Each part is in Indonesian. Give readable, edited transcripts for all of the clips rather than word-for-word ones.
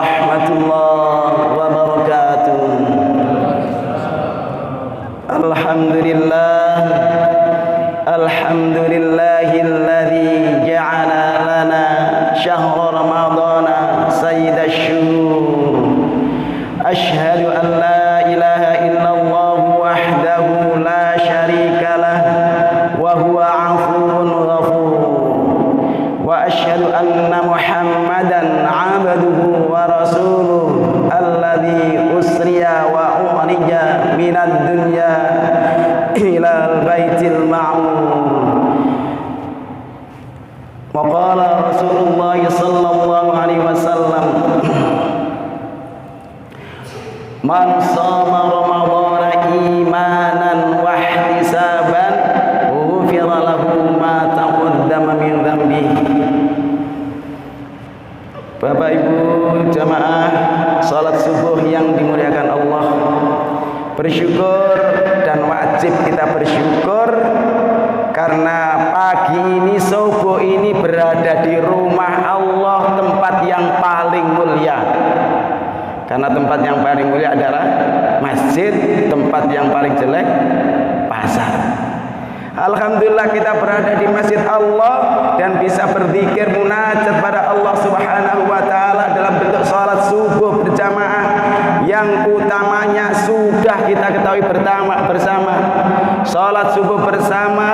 warahmatullahi wabarakatuh. Alhamdulillahilladzi ja'ala lana syahra ramadana sayyidash syuhur. Asyhadu an la ilaha illallah wahdahu la syarikalah wa huwa 'afuwun ghafur. Wa asyhadu anna Muhammadan 'abduhu wa rasuluh alladzi usriya wa ukhrija minad dunya ilal baitil ma'mur. Wa qala Rasulullah sallallahu alaihi wasallam, man shama ramadhana imanan wa ihtisaban ghufira lahu ma taqaddama min dhanbihi. Bapak Ibu jamaah salat subuh yang dimuliakan Allah, bersyukur dan wajib kita bersyukur karena pagi ini, subuh ini berada di rumah Allah, tempat yang paling mulia. Karena tempat yang paling mulia adalah masjid, tempat yang paling jelek pasar. Alhamdulillah kita berada di masjid Allah dan bisa berzikir munajat pada Allah Subhanahu wa taala dalam bentuk salat subuh berjamaah yang utamanya sudah kita ketahui bersama. Salat subuh bersama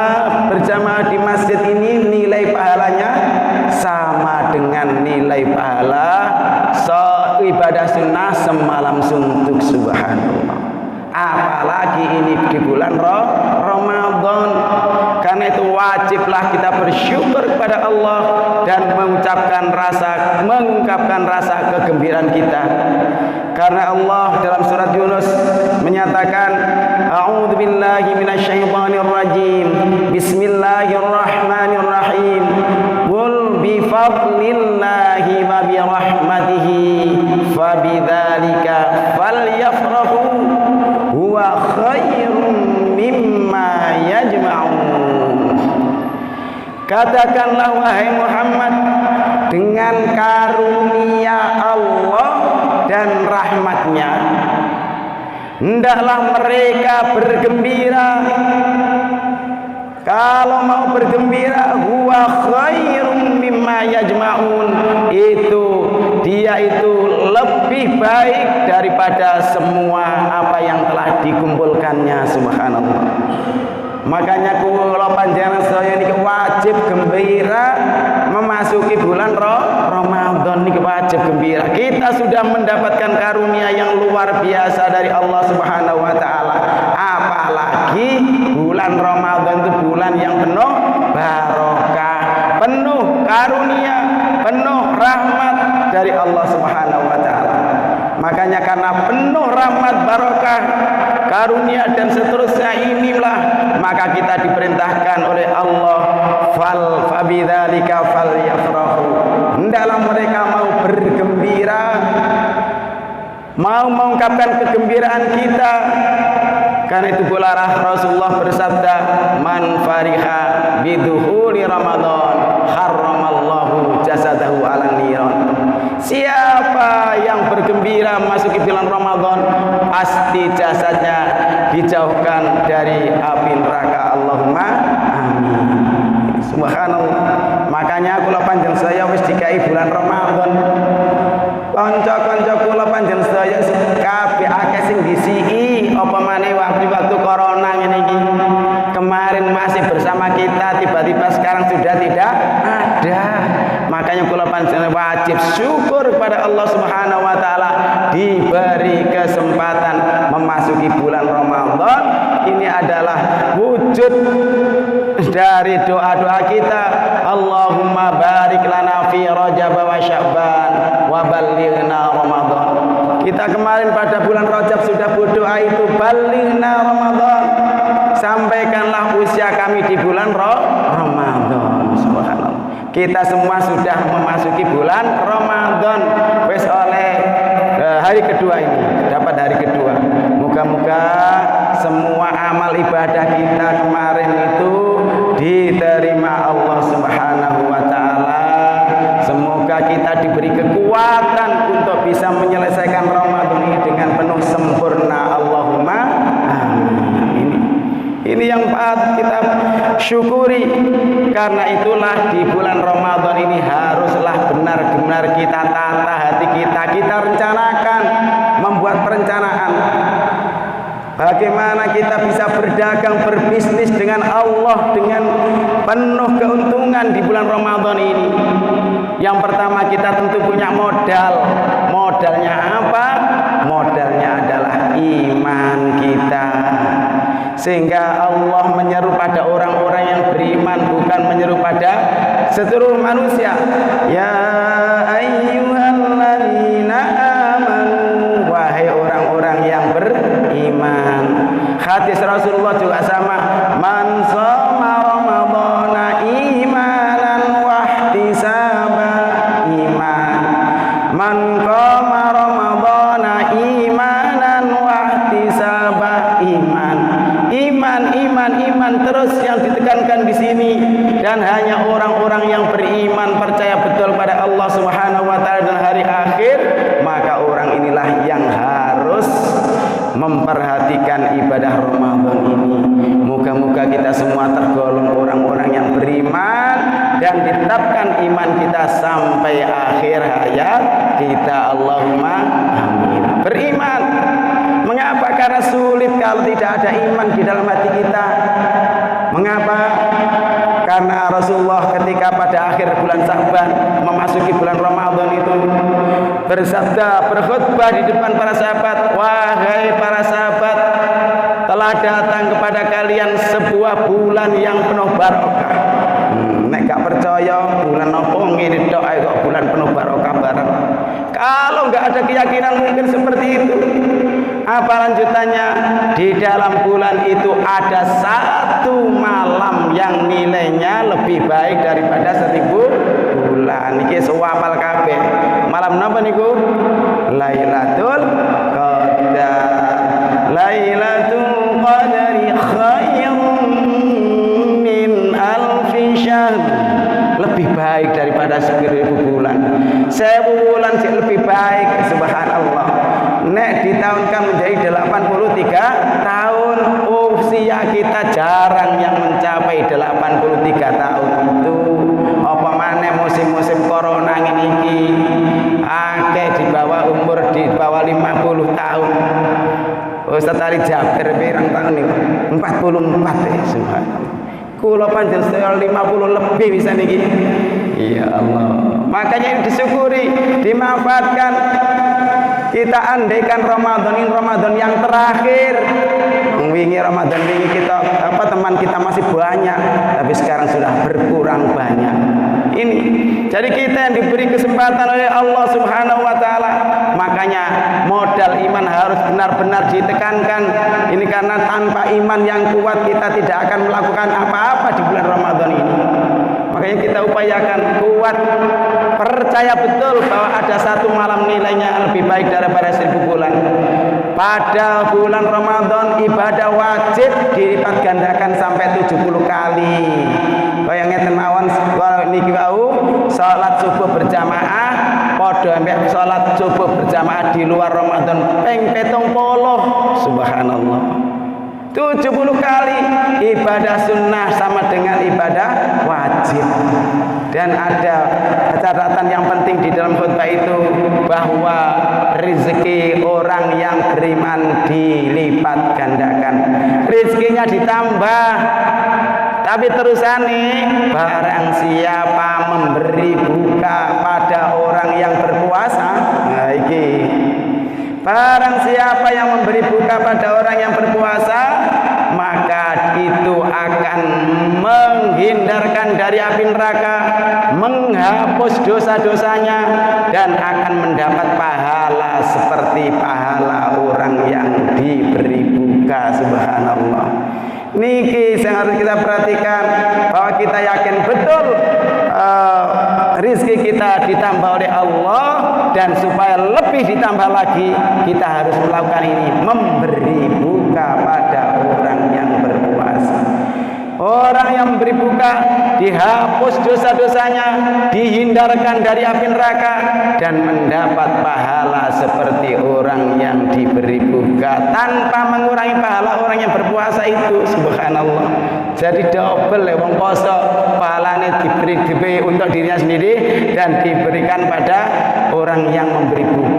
berjamaah di masjid ini nilai pahalanya sama dengan nilai pahala ibadah sunnah semalam suntuk, subhanallah. Apalagi ini di bulan Ramadan. Karena itu wajiblah kita bersyukur kepada Allah dan mengungkapkan rasa kegembiraan kita. Karena Allah dalam surat Yunus menyatakan, a'udzubillahi minasyaitonirrajim, bismillahirrahmanirrahim, qul bifadlillahi wa birahmatihi fabidzalika falyafrahu huwa khairum mimma yajma'un. Katakanlah wahai Muhammad, dengan karunia Allah dan rahmatnya hendaklah mereka bergembira. Kalau mau bergembira, huwa khairum mimma yajma'un, dia itu lebih baik daripada semua apa yang telah dikumpulkannya, subhanallah. Makanya kula panjenengan saya niki wajib gembira memasuki bulan Ramadan, niki wajib gembira. Kita sudah mendapatkan karunia yang luar biasa dari Allah Subhanahu wa taala. Apalagi bulan Ramadan itu bulan yang penuh barokah, penuh karunia, penuh rahmat dari Allah Subhanahu wa taala. Makanya karena penuh rahmat, barokah, karunia dan seterusnya inilah maka kita diperintahkan oleh Allah, fabidzalika falyafrahu, hendaklah mereka mau bergembira, mau mengungkapkan kegembiraan kita. Karena itu pula Rasulullah bersabda, man fariha bidukhuli Ramadan harramallahu jasadahu 'alan niran. Siapa yang bergembira memasuki bulan Ramadan, pasti jasadnya dijauhkan dari api neraka. Allahumma amin. Subhanallah. Makanya kula panjenengan saya wis dikai bulan Ramadan. Kanca-kanca kula panjenengan saya kabeh akeh sing disiki apa maneh waktu corona ngene iki. Kemarin masih bersama kita, tiba-tiba sekarang sudah tidak ada. Makanya kula panjenengan wajib syukur kepada Allah Subhanahu wa taala diberi kesempatan memasuki bulan Ramadan. Ini adalah wujud dari doa-doa kita. Allahumma barik lana fi Rajab wa Sya'ban wa ballighna Ramadan. Kita kemarin pada bulan Rajab sudah berdoa itu, ballighna Ramadan, sampaikanlah usia kami di bulan Ramadan. Subhanallah. Kita semua sudah memasuki bulan Ramadan wis oleh hari kedua ini, dapat hari kedua. Moga-moga semua amal ibadah kita kemarin itu diterima Allah Subhanahu wa taala. Semoga kita diberi kekuatan untuk bisa kita rencanakan, membuat perencanaan. Bagaimana kita bisa berdagang, berbisnis dengan Allah dengan penuh keuntungan di bulan Ramadan ini. Yang pertama, kita tentu punya modal. Modalnya apa? Modalnya adalah iman kita. Sehingga Allah menyeru pada orang-orang yang beriman, bukan menyeru pada seluruh manusia. Ya ayyuhalladzina amanu, wahai orang-orang yang beriman. Hadis Rasulullah juga sama, man shoma ramadhana imanan wahtisaba iman, man qama ramadhana imanan wahtisaba iman. Iman terus yang ditekankan di sini, dan hanya orang-orang yang beriman, percaya betul pada Allah Subhanahu wa taala dan hari akhir, maka orang inilah yang harus memperhatikan ibadah Ramadan ini. Moga-moga kita semua tergolong orang-orang yang beriman dan ditetapkan iman kita sampai akhir hayat kita. Allahumma amin. Beriman. Mengapa? Karena sulit kalau tidak ada iman di dalam hati kita. Mengapa? Karena Rasulullah ketika pada akhir bulan Sya'ban memasuki bulan Ramadan itu bersabda, berkhutbah di depan para sahabat, wahai para sahabat, telah datang kepada kalian sebuah bulan yang penuh barokah. Nek gak percaya bulan apa ngene tok ae kok bulan penuh barokah bareng. Kalau nggak ada keyakinan mungkin seperti itu. Apa lanjutannya? Di dalam bulan itu ada satu malam yang nilainya lebih baik daripada 1000 bulan. Iki sewapal kabeh. Malam napa niku? Lailatul Qadar. Lailatul Qadari khairum min alfi syahr. Lebih baik daripada 1000 bulan. 1000 bulan sih lebih baik, subhanallah. Nek ditahunkan menjadi 83 tahun, usia kita jarang yang mencapai 83 tahun itu. Apa maneh musim-musim corona ini akeh di bawah umur di bawah 50 tahun. Ustaz Ali Jabir pirang tahun niku? 44 subhanallah. Kula panjen 50 lebih bisa niki. Ya Allah. Makanya disyukuri, dimanfaatkan. Kita andaikan Ramadan ini Ramadan yang terakhir. Wingi Ramadan wingi kita teman kita masih banyak, tapi sekarang sudah berkurang banyak. Ini jadi kita yang diberi kesempatan oleh Allah Subhanahu wa taala. Makanya modal iman harus benar-benar ditekankan. Ini karena tanpa iman yang kuat kita tidak akan melakukan apa-apa di bulan Ramadan ini. Makanya kita upayakan kuat, percaya betul bahwa ada satu malam nilainya lebih baik daripada 1000 bulan. Pada bulan Ramadan ibadah wajib dilipat gandakan sampai 70 kali. Kaya ngeten mawon niki wau salat subuh berjamaah padha ambek salat subuh berjamaah di luar Ramadan ping 70. Subhanallah. 70 kali ibadah sunnah sama dengan ibadah wajib. Dan ada catatan yang penting di dalam khutbah itu, bahwa rezeki orang yang beriman dilipat gandakan. Rezekinya ditambah. Tapi terusane, barang siapa memberi buka pada orang yang berpuasa, nah iki. Barang siapa yang memberi buka pada orang yang berpuasa, maka itu akan menghindarkan dari api neraka, menghapus dosa-dosanya, dan akan mendapat pahala seperti pahala orang yang diberi buka. Subhanallah. Niki yang harus kita perhatikan, bahwa kita yakin betul rizki kita ditambah oleh Allah, dan supaya lebih ditambah lagi kita harus melakukan ini, memberi buka pada orang yang berpuasa. Orang yang memberi buka dihapus dosa-dosanya, dihindarkan dari api neraka, dan mendapat pahala seperti orang yang diberi buka tanpa mengurangi pahala orang yang berpuasa itu. Subhanallah. Jadi double ya wong poso, pahalanya diberi untuk dirinya sendiri dan diberikan pada orang yang memberi buka.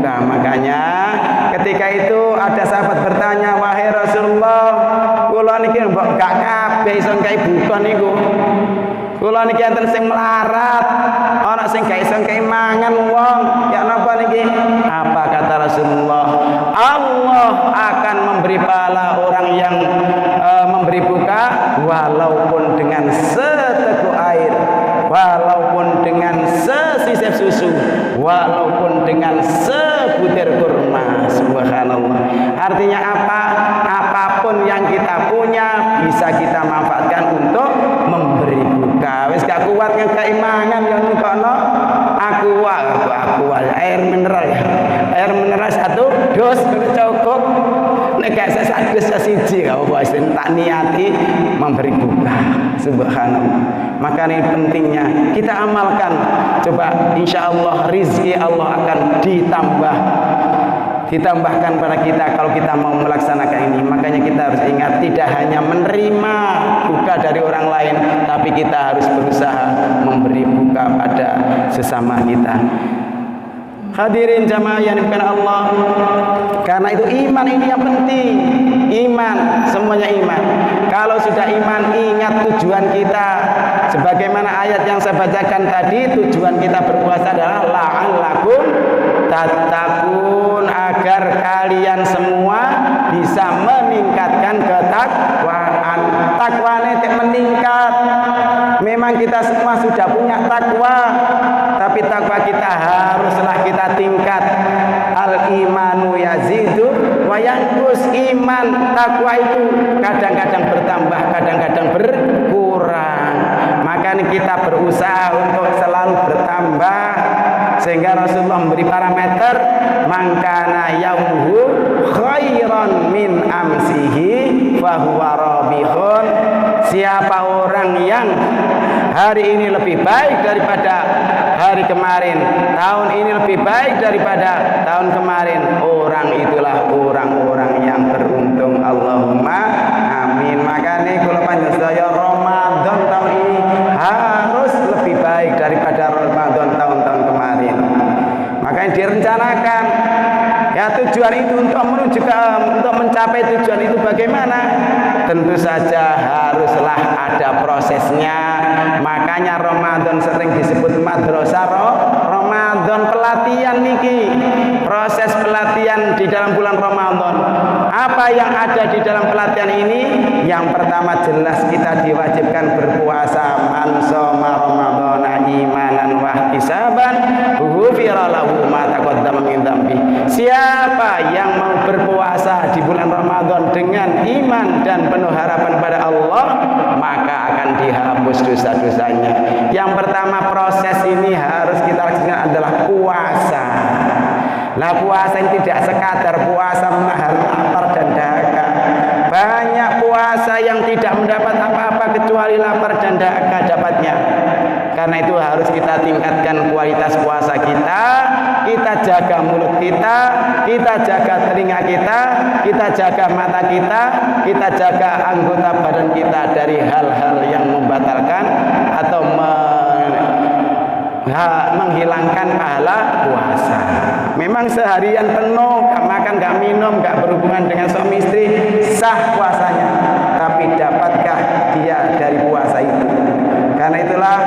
Ketika itu ada sahabat bertanya, "Wahai Rasulullah, kula niki mbok gak kabeh iso ngkai buka niku. Kula niki enten sing melarat, ana sing gak iso ngkai mangan wong. Ya napa niki?" Apa kata Rasulullah? Allah akan memberi pahala orang yang memberi buka walaupun dengan seteguk air, walaupun dengan sesisip susu, walaupun dengan sebutir kurma. Subhanallah. Artinya apa? Apapun yang kita punya bisa kita manfaatkan untuk memberi buka. Wis gak kuat keimangan yang nukono aqua air mineral ya. Air mineral 1 dos cukup. Nek gak sesat dos siji gak apa wis tak niati memberi buka. Subhanallah. Maka ini pentingnya kita amalkan. Coba insyaallah rizki Allah akan ditambahkan pada kita kalau kita mau melaksanakan ini. Makanya kita harus ingat, tidak hanya menerima buka dari orang lain, tapi kita harus berusaha memberi buka pada sesama kita. Hadirin jamaah yang dimuliakan Allah, karena itu iman ini yang penting. Iman, semuanya iman. Kalau sudah iman, ingat tujuan kita. Sebagaimana ayat yang saya bacakan tadi, tujuan kita berpuasa adalah la'allakum tattaqun, agar kalian semua bisa meningkatkan ketakwaan. Takwanya meningkat. Memang kita semua sudah punya takwa, tapi takwa kita haruslah kita tingkat. Al-imanu yazidu wa yanqus. Iman, takwa itu kadang-kadang bertambah, kadang-kadang berkurang. Maka kita berusaha untuk selalu bertambah, sehingga Rasulullah memberi parameter, mangkana yaumuhu khairan min amsihi fahuwa rabihun. Siapa orang yang hari ini lebih baik daripada hari kemarin, tahun ini lebih baik daripada tahun kemarin, orang itulah orang-orang yang beruntung. Allahumma amin. Makanya kalau panjang sedaya Ramadan tahun ini harus lebih baik daripada Ramadan tahun-tahun kemarin. Makanya direncanakan. Ya, tujuan itu untuk mencapai tujuan itu bagaimana? Tentu saja haruslah ada prosesnya. Makanya Ramadan sering disebut madrasah Ramadan, pelatihan niki. Proses pelatihan di dalam bulan Ramadan. Apa yang ada di dalam pelatihan ini? Yang pertama jelas kita diwajibkan berpuasa. Man shoma ramadhana imanan wa ihtisaban ghufira lahu ma taqaddama min dzambi. Siapa yang mau berpuasa di bulan Ramadan dengan iman dan penuh harapan pada Allah, maka akan dihapus dosa-dosanya. Yang pertama proses ini harus kita laksanakan adalah puasa. Nah, puasa ini tidak sekadar puasa menahan lapar dan dahaga. Banyak puasa yang tidak mendapat apa-apa kecuali lapar dan dahaga dapatnya. Karena itu harus kita tingkatkan kualitas puasa kita. Kita jaga mulut kita, kita jaga telinga kita jaga mata kita jaga anggota badan kita dari hal-hal yang membatalkan atau menghilangkan pahala puasa. Memang seharian penuh, gak makan, gak minum, gak berhubungan dengan suami istri, sah puasanya. Tapi dapatkah dia dari puasa itu? Karena itulah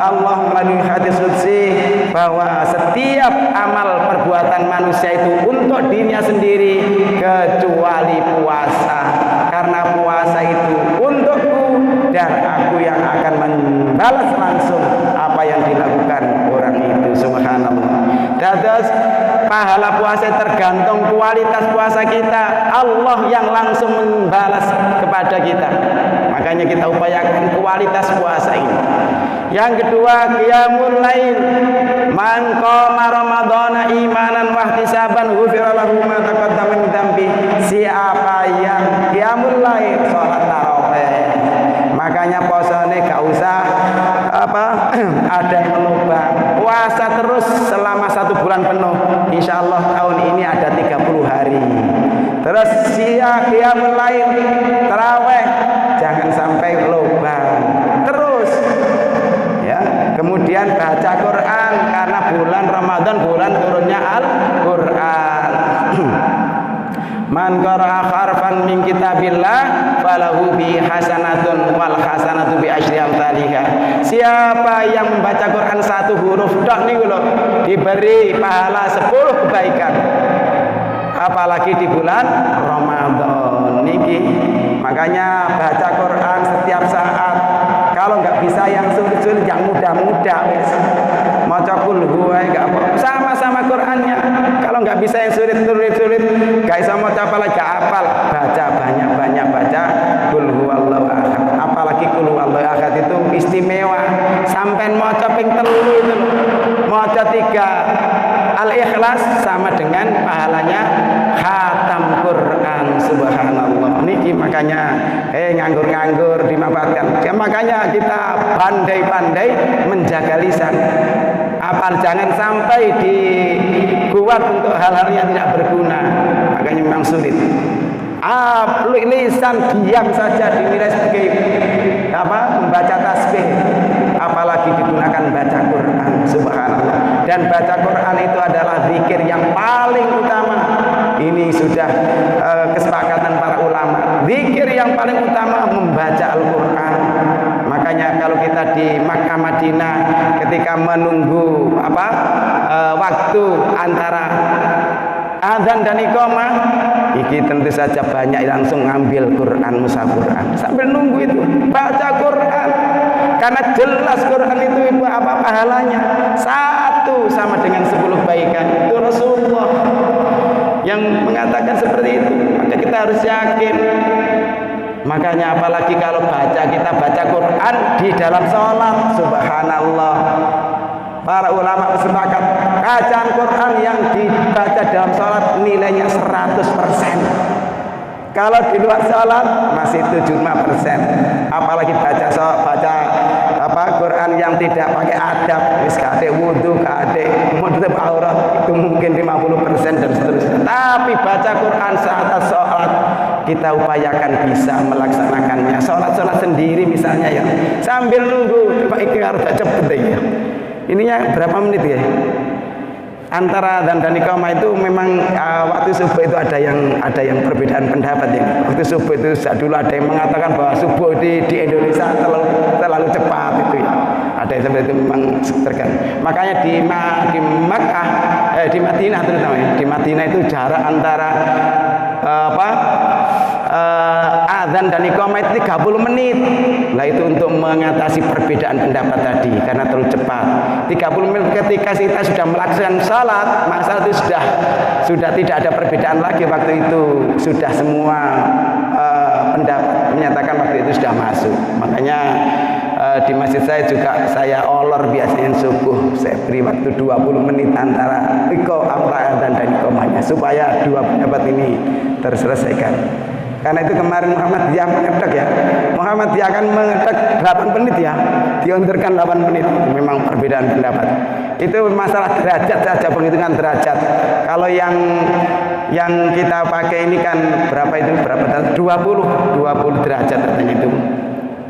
Allah melalui hadis qudsi bahwa setiap amal perbuatan manusia itu untuk dirinya sendiri kecuali puasa. Karena puasa itu untukku dan aku yang akan membalas langsung apa yang dilakukan orang itu. Subhanallah. Dados pahala puasa tergantung kualitas puasa kita. Allah yang langsung membalas kepada kita. Makanya kita upayakan kualitas puasa ini. Yang kedua, qiyamul lail. Man qama ramadhana imanan wa ihtisaban ghufira lahu ma taqaddama min dzambi. Siapa yang qiyamul lail, salat tarawih. Makanya puasane gak usah ada yang melubang. Puasa terus selama 1 bulan penuh. Insyaallah tahun ini ada 30 hari. Terus qiyamul lail, tarawih, jangan sampai lubang. Terus ya, kemudian baca Quran karena bulan Ramadan bulan turunnya Al-Quran. Man qara'a harfan min kitabillah falahu bi hasanatun wal hasanatu bi asyri amsalihha. Siapa yang membaca Quran satu huruf tok niku lho diberi pahala 10 kebaikan. Apalagi di bulan Ramadan niki. Makanya baca Quran setiap saat. Kalau nggak bisa yang sulit-sulit, yang mudah-mudah wis. Maca kul huwa enggak apa. Sama-sama Qur'annya. Kalau nggak bisa yang sulit-sulit, enggak bisa maca apalagi hafal, baca banyak-banyak baca kul huwallahu ahad. Apalagi kul huwallahu ahad itu istimewa. Sampai maca ping 3 itu. Maca 3 Al-Ikhlas sama dengan pahalanya khatam Quran. Subhanallah. Niki makanya nganggur-nganggur dimanfaatkan. Ya, makanya kita pandai-pandai menjaga lisan. Apal jangan sampai dibuat untuk hal-hal yang tidak berguna. Makanya memang sulit. Lisan diam saja dinilai sebagai membaca tasbih, apalagi digunakan baca Quran. Subhanallah. Dan baca Quran itu adalah zikir yang paling utama. Ini sudah kesepakatan para ulama. Zikir yang paling utama membaca Al-Quran. Makanya kalau kita di Makkah Madinah ketika menunggu waktu antara azan dan iqamah, iki tentu saja banyak langsung ngambil Quran, mushaf Quran sambil nunggu itu baca Quran, karena jelas Quran itu apa pahalanya 1 sama dengan 10 kebaikan. Itu Rasulullah yang mengatakan seperti itu. Maka kita harus yakin. Makanya apalagi kalau kita baca Quran di dalam sholat. Subhanallah. Para ulama bersepakat bacaan Quran yang dibaca dalam sholat nilainya 100%. Kalau di luar sholat masih 75%. Apalagi baca Quran yang tidak pakai adab, wis kade wudu, kade menutup aurat, itu mungkin 50% dan seterusnya. Tapi baca Quran saat sholat kita upayakan bisa melaksanakannya. Sholat sendiri misalnya ya, sambil nunggu Pak Iki harus cepet ya. Ininya berapa menit ya? Antara azan dan iqamah itu memang waktu subuh itu ada yang perbedaan pendapat ya. Waktu subuh itu dulu ada yang mengatakan bahwa subuh di Indonesia terlalu cepat itu ya. Ada yang seperti itu memang tergantung. Makanya di Makkah, di Madinah terutama ya. Di Madinah itu jarak antara azan dan iqamah itu 30 menit. Nah itu untuk mengatasi perbedaan pendapat tadi karena terlalu cepat. 30 menit ketika kita sudah melaksanakan salat, maka itu sudah tidak ada perbedaan lagi waktu itu. Sudah semua pendapat menyatakan waktu itu sudah masuk. Makanya di masjid saya juga saya olor biasanya subuh. Saya beri waktu 20 menit antara azan dan iqamahnya supaya dua pendapat ini terselesaikan. Karena itu kemarin Muhammad dia mengetek ya. Muhammad dia akan mengetek 8 menit ya. Diundurkan 8 menit. Memang perbedaan pendapat. Itu masalah derajat saja, penghitungan derajat. Kalau yang kita pakai ini kan berapa itu? 20 derajat katanya itu.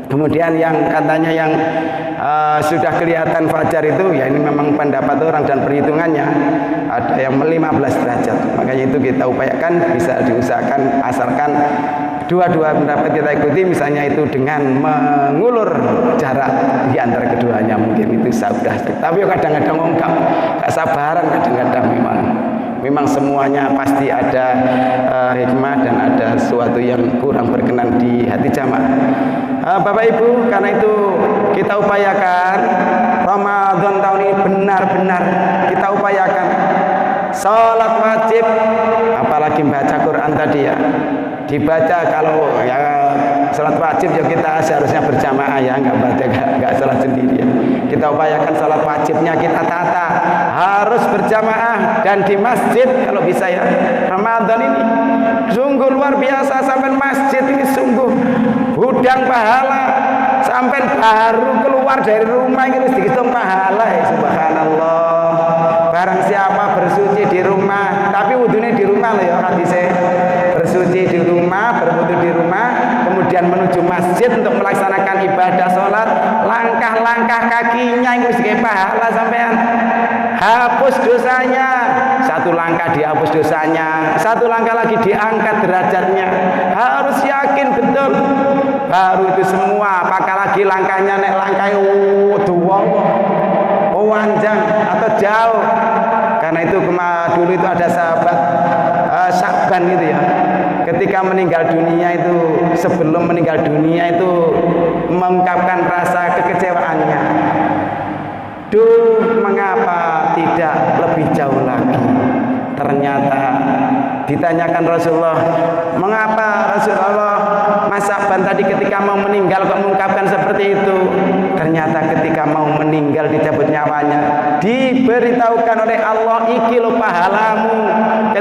Kemudian yang katanya yang sudah kelihatan fajar itu ya ini memang pendapat orang dan perhitungannya ada yang 15 derajat. Makanya itu kita upayakan bisa diusahakan asalkan dua-dua pendapat kita ikuti, misalnya itu dengan mengulur jarak di antara keduanya, mungkin itu sudah. Tapi kadang-kadang enggak sabaran, kadang-kadang memang semuanya pasti ada hikmah dan ada sesuatu yang kurang berkenan di hati jamaah. Bapak Ibu, karena itu kita upayakan Ramadan tahun ini benar-benar kita upayakan sholat wajib, apalagi membaca Quran tadi ya. Dibaca kalau ya sholat wajib ya kita seharusnya berjamaah ya, nggak sholat sendiri ya. Kita upayakan sholat wajibnya kita tata, harus berjamaah dan di masjid kalau bisa ya. Ramadan ini sungguh luar biasa, sampai masjid ini sungguh gudang pahala, sampai baru keluar dari rumah ini dihitung pahala ya. Subhanallah. Barang siapa bersuci di rumah, tapi wudunya di rumah loh ya hadisnya. Bersuci di rumah, berwudu di rumah, kemudian menuju masjid untuk melaksanakan ibadah sholat, langkah-langkah kakinya itu sebagai pahala sampean. Hapus dosanya 1 satu langkah dihapus dosanya, satu langkah lagi diangkat derajatnya. Harus yakin betul. Baru itu semua, apakah lagi langkahnya nek langkah dua, panjang atau jauh. Karena itu dulu itu ada sahabat Sya'ban itu ya. Ketika meninggal dunia itu, sebelum meninggal dunia itu mengungkapkan rasa kekecewaannya. Duh, mengapa tidak lebih jauh lagi? Ternyata ditanyakan Rasulullah, mengapa Rasulullah Mas Sya'ban tadi ketika mau meninggal kok mengungkapkan seperti itu? Ternyata ketika mau meninggal dicabut nyawanya, diberitahukan oleh Allah, iki lo pahalamu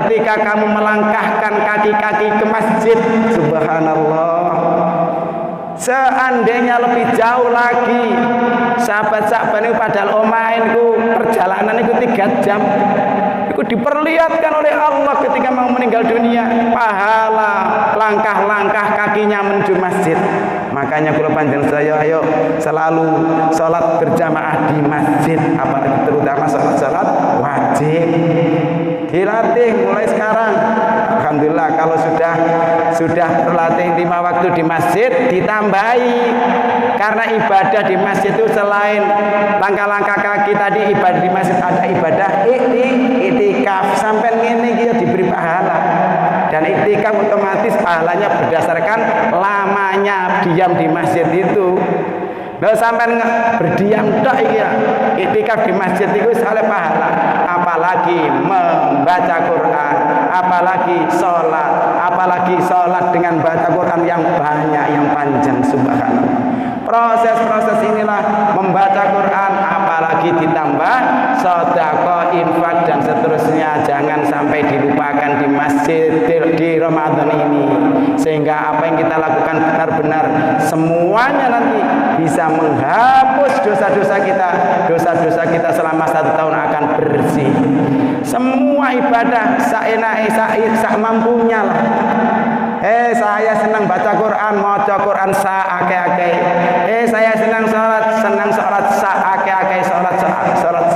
ketika kamu melangkahkan kaki-kaki ke masjid. Subhanallah. Seandainya lebih jauh lagi, sahabat Sya'ban itu padahal omainku perjalanan itu 3 jam. Itu diperlihatkan oleh Allah ketika mau meninggal dunia, pahala langkah-langkah kakinya menuju masjid. Makanya kalau panjenengan saya ayo selalu sholat berjamaah di masjid, apalagi terutama sholat wajib. Dilatih mulai sekarang. Alhamdulillah kalau sudah berlatih 5 waktu di masjid, ditambahi. Karena ibadah di masjid itu selain langkah-langkah kaki tadi, ibadah di masjid ada ibadah iktikaf. Sampai ini kita diberi pahala. Dan iktikaf otomatis pahalanya berdasarkan lamanya diam di masjid itu. Kalau sampai berdiam tak ya, iktikaf di masjid itu salah pahala. Apalagi membaca Quran, apalagi sholat dengan baca Quran yang banyak, yang panjang. Subhanallah. Proses-proses inilah membaca Quran, apalagi ditambah sedekah, infak dan seterusnya. Jangan sampai dilupakan di masjid di Ramadan ini, sehingga apa yang kita lakukan benar-benar semuanya nanti bisa menghapus dosa-dosa kita selama 1 tahun akan bersih. Semua ibadah sak mampunya lah. Saya senang baca Quran, maca Quran saake-ake. Saya senang sholat saake-ake, sholat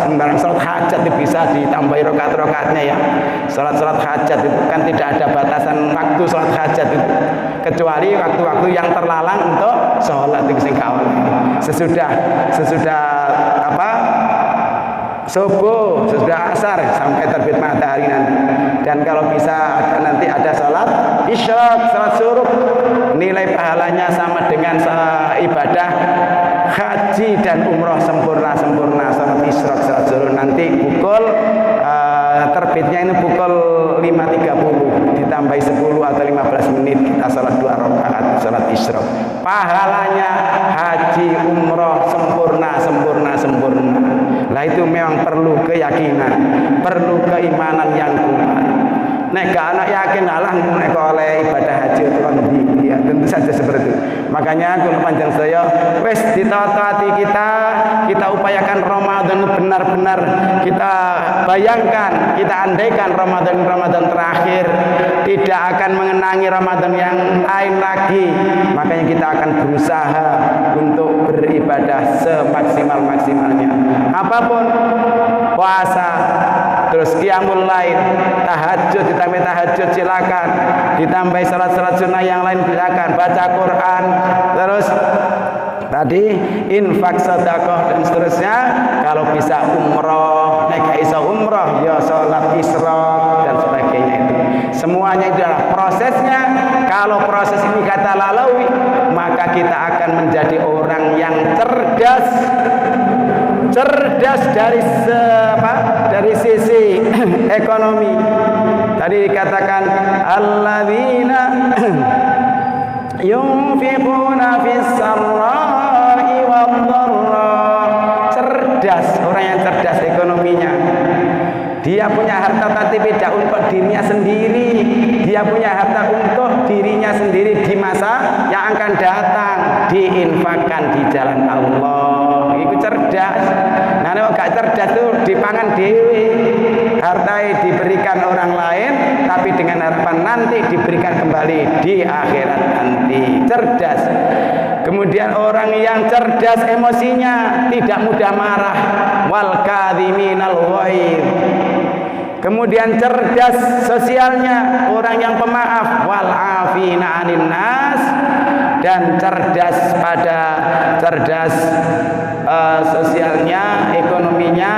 sembarang sholat hajat itu bisa ditambahi rakaat-rakaatnya ya. Sholat hajat itu kan tidak ada batasan waktu sholat hajat itu, kecuali waktu-waktu yang terlalang untuk sholat itu sing kawan. Sesudah subuh, sesudah asar sampai terbit matahari nanti. Dan kalau bisa nanti ada sholat isyraq, sholat syuruk, nilai pahalanya sama dengan ibadah haji dan umroh sempurna. Sholat isyraq, sholat syuruk nanti terbitnya ini pukul 5.30, ditambahi 10 atau 15 menit kita sholat 2 rakaat sholat isyraq. Pahalanya haji umroh sempurna. Lah itu memang perlu keyakinan, perlu keimanan yang kuat. Nek gak anak yakin Allah nek oleh ibadah haji itu kan ya tentu saja seperti itu. Makanya kalau panjang saya wis ditata hati kita upayakan Ramadan benar-benar kita bayangkan, kita andaikan Ramadan terakhir tidak akan mengenangi Ramadan yang lain lagi. Makanya kita akan berusaha untuk beribadah semaksimal-maksimalnya. Apapun, puasa, terus qiyamul lail, tahajud, ditambah tahajud silakan, ditambah salat sunnah yang lain silakan, baca Quran, terus tadi infak, sedekah dan seterusnya. Kalau bisa umroh, nek iso umroh ya salat isyraq dan sebagainya itu. Semuanya itu adalah prosesnya. Kalau proses ini kata lalui, maka kita akan menjadi orang yang cerdas dari sisi ekonomi. Tadi dikatakan alladzina yunfiquna fis sarra'i wad dharra. Cerdas, orang yang cerdas ekonominya. Dia punya harta tapi tidak untuk dirinya sendiri. Dia punya harta untuk dirinya sendiri di masa yang akan datang, diinfakkan di jalan Allah. Itu cerdas. Nah, kalau gak cerdas itu dipangan dewe. Harta diberikan orang lain, tapi dengan harapan nanti diberikan kembali di akhirat nanti. Cerdas. Kemudian orang yang cerdas emosinya, tidak mudah marah. Wal kadhiminal ghaidh. kemudian cerdas sosialnya, orang yang pemaaf, wal afina 'anil nas, dan cerdas sosialnya, ekonominya,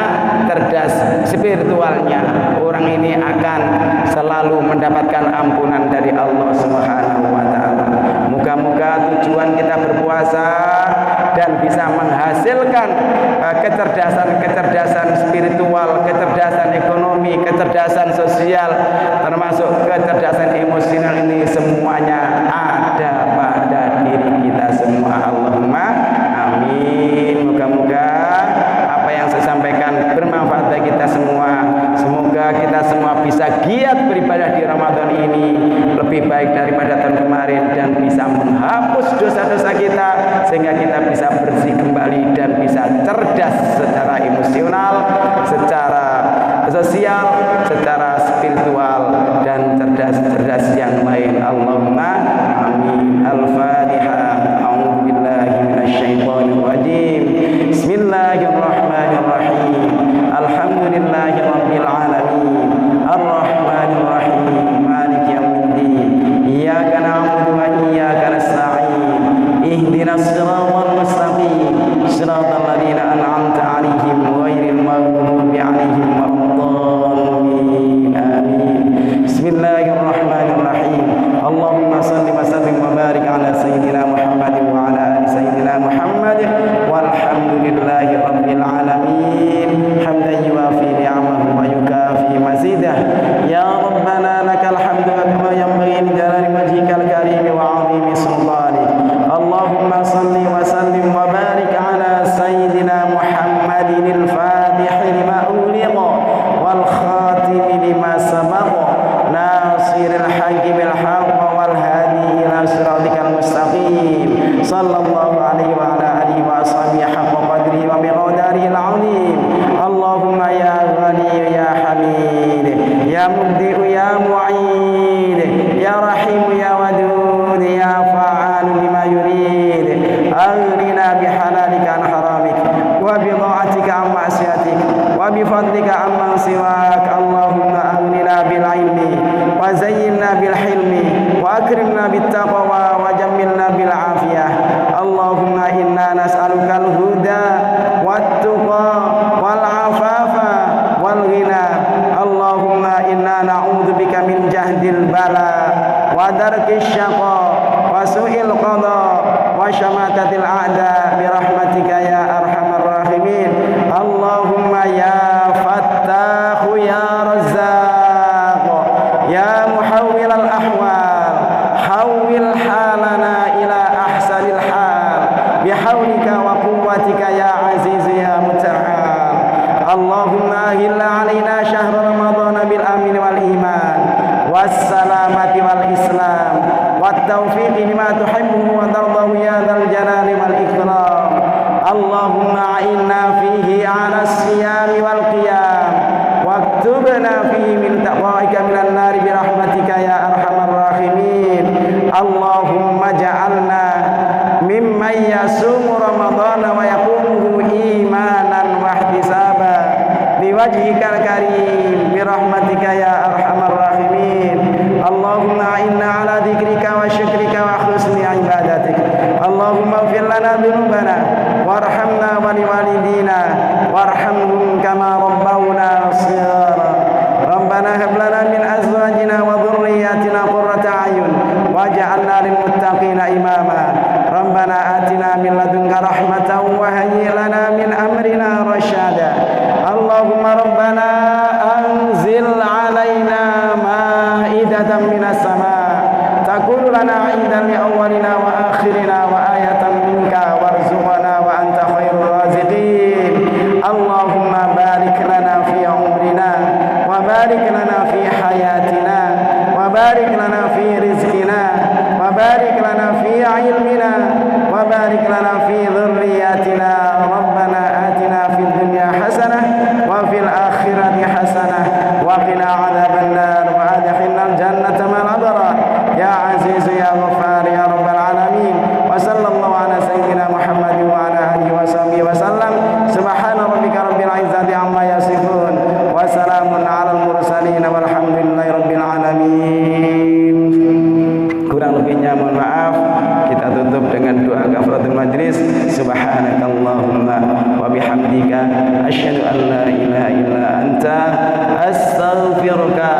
cerdas spiritualnya. Orang ini akan selalu mendapatkan ampunan dari Allah Subhanahu wa taala. Moga-moga tujuan kita berpuasa dan bisa menghasilkan kecerdasan spiritual, kecerdasan ekonomi, kecerdasan sosial, termasuk kecerdasan emosional, ini semuanya ada pada diri kita semua. Allahumma amin. Moga-moga apa yang saya sampaikan bermanfaat bagi kita semua. Semoga kita semua bisa giat beribadah di Ramadan ini lebih baik daripada tahun kemarin, dan bisa menghapus dosa-dosa kita sehingga kita bisa bersih kembali dan bisa cerdas secara emosional, secara sosial, secara spiritual, dan cerdas yang lain. Allahumma amin. Al-Fatihah. A'udzubillahi minasyaitonir rajim. Bismillahirrahmanirrahim. Alhamdulillahirabbil alamin. Arrahmanir rahim. Maliki yaumiddin. Iyyaka na'budu wa iyyaka nasta'in. Ihdinas siratal mustaqim. Siratal ladzina an'amta 'alaihim ghairil maghdubi 'alaihim waladdallin. Amin. Bismillahirrahmanirrahim. Allahumma shalli wa sallim wa barik ala sayyidina Muhammad wa ala ali sayyidina Muhammad walhamdulillahi rabbil alamin. Hamdan yuwafi ni'amahu wa yukafi mazidah. Ya Rabbana lakal hamdu kama yanbaghi li jalali wajhikal karim wa 'azimi sultanik. Allahumma shalli wa sallim wa barik ala sayyidina Muhammadin al-fatih lima ughliqa wal khatim lima sabaqa nasiril haqqi bil haqq wal hadi ila siratikal mustaqim. Sallallahu alaihi wa ala alihi wa ashabihi haqqa qadrihi wa miqdarihil 'azim. Allahumma ya ghani ya hamid ya mubdi'u ya mu'id ya rahim ya wadud ya fa'al lima yurid. Aghnina bihalalika an haramik wa bi ta'atika an ma'siyatik wa bi fadlika amman siwak. Allahumma aghnina bil ilmi wa zayyinna bil hilmi wa akrimna bit taqwa wa jammilna bil afiyah. Allahumma inna nas'aluka al huda wat tuqa wal afafa wal ghina. Allahumma inna na'udzubika min jahdil bala wa darkis syaqa wa su'il qada wa syamatatil a'da bi rahmatika ya arhamar rahimin. Allahumma ya fattahu ya razzaq ya muhawwil al ahwal hawwil halana ila ahsanil hal bihaulika wa quwwatika ya aziz ya muta'al. Allahumma hilla alaina syahr ramadan bil amin wal iman was salamati wal islam wat taufiq lima tuhibbu wa tardahu ya dzal jalali wal ikram. Allahumma a'inna fihi 'ala as-siyami wal qiyam waktubna fihi min taqwaika minan nar bi rahmatika ya arhamar rahimin. Allahumma ja'alna mimman yasumu ramadhana wa yaqumuhu imanan wa ihtisaba biwajhikal karim bi rahmatika ya arhamar rahimin. Allahumma inna ala dzikrika wa syukrika wa husni ibadatik. Allahumma ighfir lana dhunubana warhamna wa liwalidina warhamhum kama rabbawna shighara. Rabbana hab lana min azwajina wa dhurriyyatina qurrata a'yun waj'alna lil muttaqina imama. Rabbana atina min ladunka rahmatan wa hayyi lana min amrina rasyada. Allahumma rabbana anzil alaina ma'idatan minas sama' takunu lana 'idan li awwalina wa akhirina wa ayatan minka warzuqna wa anta khairur raziqin. Allahumma barik lana fi umrina wa barik lana fi hayatina wa barik lana fi rizqina wa barik lana fi ilmina wa barik lana fi dhurriyyatina. Rabbana atina fid dunya hasanah wa fil akhirati hasanah wa qina adzaban nar wa adkhilna jannata ma'al abrar ya aziz ya ghaffar ya rabbal alamin. Wa sallallahu ala sayyidina Muhammad wa ala alihi wa sahbihi wa sallam. Subhana rabbika rabbil izzati amma yasifun wa salamun alal mursalin majlis. Subhanakallahumma wa bihamdika asyhadu an la ilaha illa anta astaghfiruka